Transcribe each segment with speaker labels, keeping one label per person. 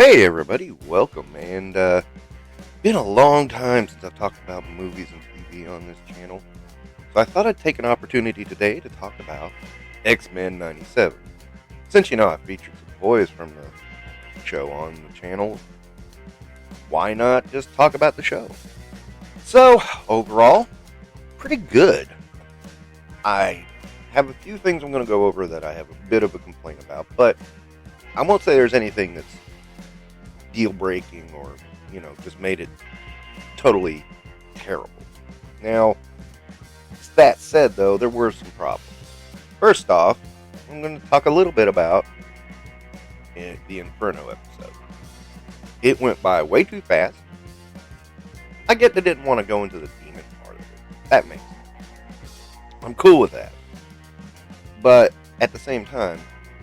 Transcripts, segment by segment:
Speaker 1: Hey everybody, welcome, and been a long time since I've talked about movies and TV on this channel, so I thought I'd take an opportunity today to talk about X-Men 97. Since I featured some boys from the show on the channel, why not just talk about the show? So, overall, pretty good. I have a few things I'm going to go over that I have a bit of a complaint about, but I won't say there's anything that's deal breaking or just made it totally terrible. Now, that said, though, there were some problems. First off, I'm going to talk a little bit about the Inferno episode. It went by way too fast. I get they didn't want to go into the demon part of it. That makes sense. I'm cool with that. But at the same time,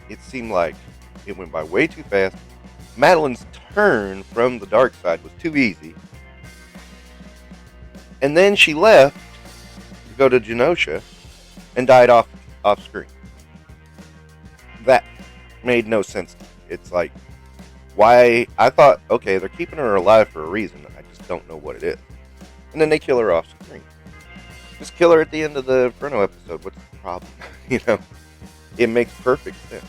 Speaker 1: it seemed like it went by way too fast. Madeline's turn from the dark side was too easy. And then she left to go to Genosha and died off screen. That made no sense to me. It's like, why? I thought, okay, they're keeping her alive for a reason. I just don't know what it is. And then they kill her off screen. Just kill her at the end of the Inferno episode. What's the problem? It makes perfect sense.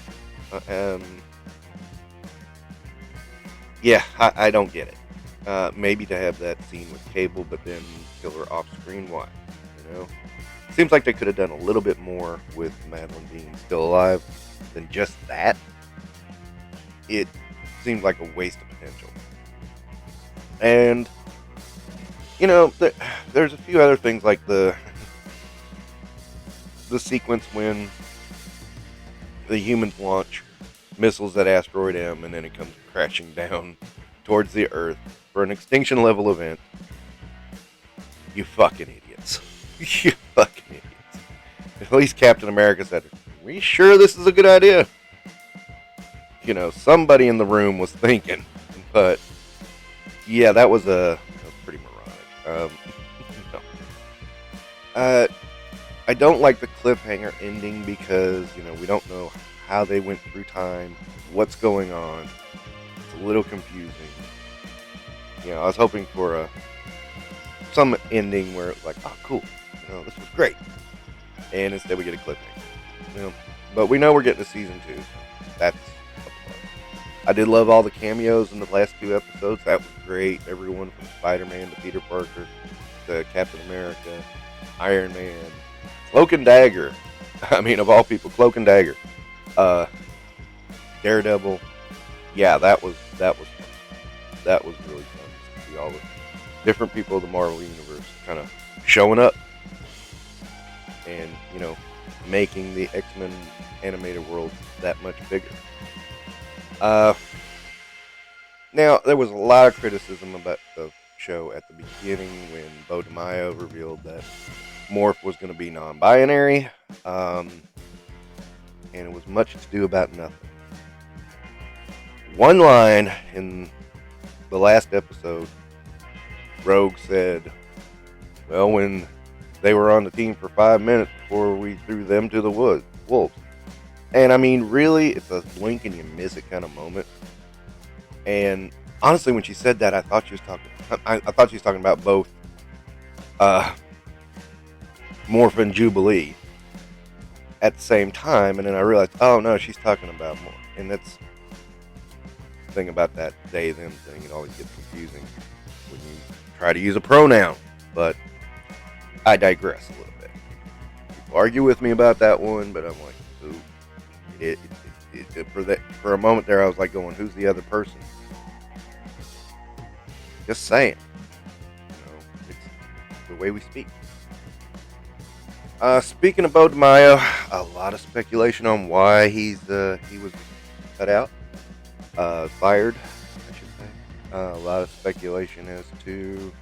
Speaker 1: Yeah, I don't get it. Maybe to have that scene with Cable, but then kill her off screen. Why? Seems like they could have done a little bit more with Madeline being still alive than just that. It seemed like a waste of potential. And there's a few other things like the sequence when the humans launch missiles at Asteroid M, and then it comes crashing down towards the Earth for an extinction level event. You fucking idiots. You fucking idiots. At least Captain America said, "Are we sure this is a good idea?" Somebody in the room was thinking. But yeah, that was pretty moronic. I don't like the cliffhanger ending because, we don't know how they went through time, what's going on. It's a little confusing. I was hoping for some ending where it's like, oh, cool, this was great. And instead we get a cliffhanger. But we know we're getting to season 2. That's a plus. I did love all the cameos in the last 2 episodes. That was great. Everyone from Spider-Man to Peter Parker to Captain America, Iron Man, Cloak and Dagger. I mean, of all people, Cloak and Dagger. Daredevil. Yeah, that was fun. That was really fun to see all the different people of the Marvel Universe kind of showing up and, making the X-Men animated world that much bigger. Now, there was a lot of criticism about the show at the beginning when Bo DeMaio revealed that Morph was going to be non-binary, and it was much to do about nothing. One line in the last episode, Rogue said, well, when they were on the team for 5 minutes before we threw them to the wolves. And I mean, really, it's a blink and you miss it kind of moment. And honestly, when she said that, I thought she was talking about both Morph and Jubilee at the same time, and then I realized, oh no, she's talking about Morph. And that's the thing about that they them thing, it always gets confusing when you try to use a pronoun. But I digress a little bit. People argue with me about that one, but I'm like, ooh. For a moment there, I was like going, who's the other person? Just saying. It's the way we speak. Speaking of Bo DeMaio, a lot of speculation on why he was cut out, fired, I should say. A lot of speculation as to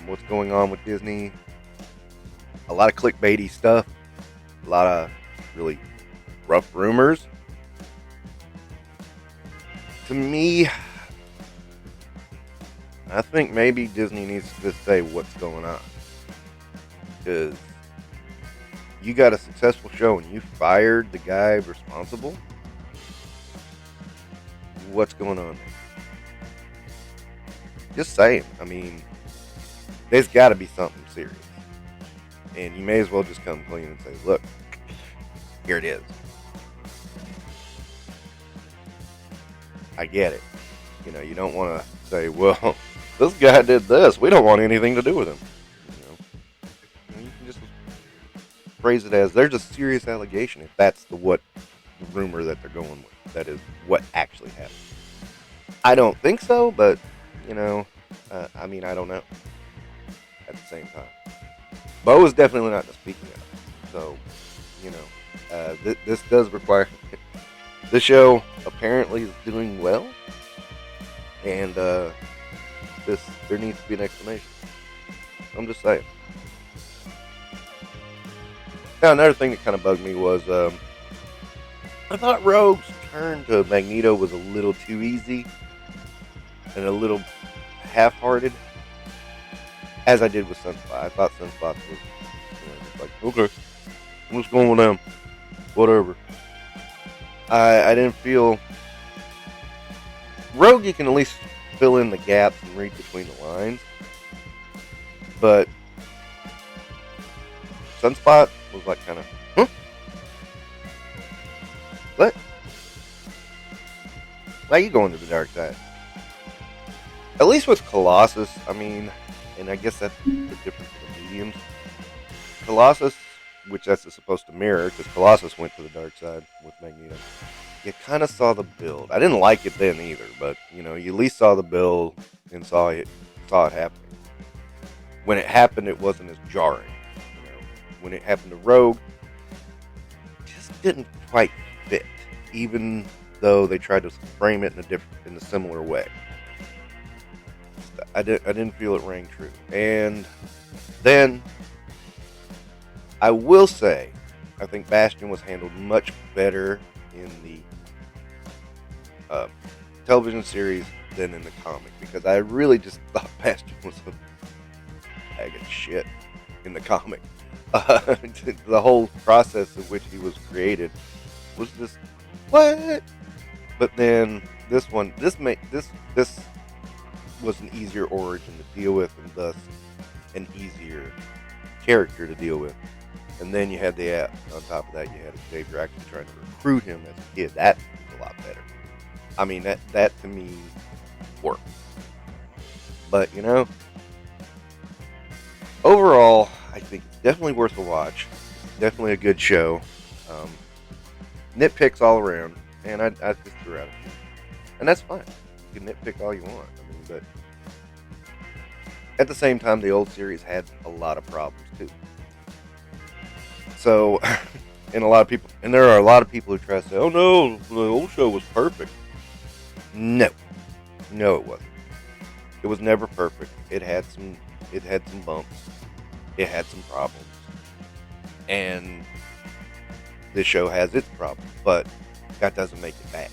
Speaker 1: what's going on with Disney. A lot of clickbaity stuff. A lot of really rough rumors. To me, I think maybe Disney needs to just say what's going on. Because you got a successful show and you fired the guy responsible. what's going on there? Just saying. I mean, there's got to be something serious. And you may as well just come clean and say, look, here it is. I get it. You know, you don't want to say, well, this guy did this. We don't want anything to do with him. You can just phrase it as there's a serious allegation if that's the rumor that they're going with. That is what actually happened. I don't think so, but, I mean, I don't know. At the same time. Bo is definitely not speaking of it. So, this does require... The show apparently is doing well. And, there needs to be an explanation. I'm just saying. Now, another thing that kind of bugged me was, I thought Rogue's turn to Magneto was a little too easy. And a little half-hearted. As I did with Sunspot. I thought Sunspot was, like, okay, I'm just going with them. Whatever. I didn't feel... Rogue, you can at least fill in the gaps and read between the lines. But Sunspot was like kind of, huh? What? Why are you going to the dark side? At least with Colossus, I mean, and I guess that's the difference in the mediums. Colossus, which that's supposed to mirror, because Colossus went to the dark side with Magneto. You kind of saw the build. I didn't like it then either, but you at least saw the build and saw it happening. When it happened, it wasn't as jarring. When it happened to Rogue, it just didn't quite fit, even though they tried to frame it in a similar way. I didn't feel it rang true. And then I will say, I think Bastion was handled much better in the television series than in the comic, because I really just thought Bastion was a bag of shit in the comic. The whole process of which he was created was just what? But then this was an easier origin to deal with, and thus an easier character to deal with. And then you had on top of that, you had Dave Draxler trying to recruit him as a kid. That was a lot better. I mean, that to me worked. But, overall, I think it's definitely worth a watch. Definitely a good show. Nitpicks all around, and I just threw out a few. And that's fine. You can nitpick all you want. I mean, but at the same time, the old series had a lot of problems too. So, and there are a lot of people who try to say, "Oh no, the old show was perfect." No, it wasn't. It was never perfect. It had some bumps. It had some problems, and this show has its problems, but that doesn't make it bad.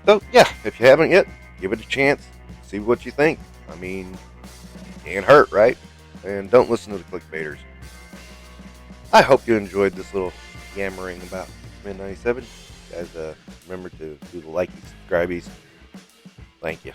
Speaker 1: So, yeah, if you haven't yet, give it a chance. See what you think. I mean, can't hurt, right? And don't listen to the clickbaiters. I hope you enjoyed this little yammering about X-Men 97. Guys, remember to do the likey, subscribies. Thank you.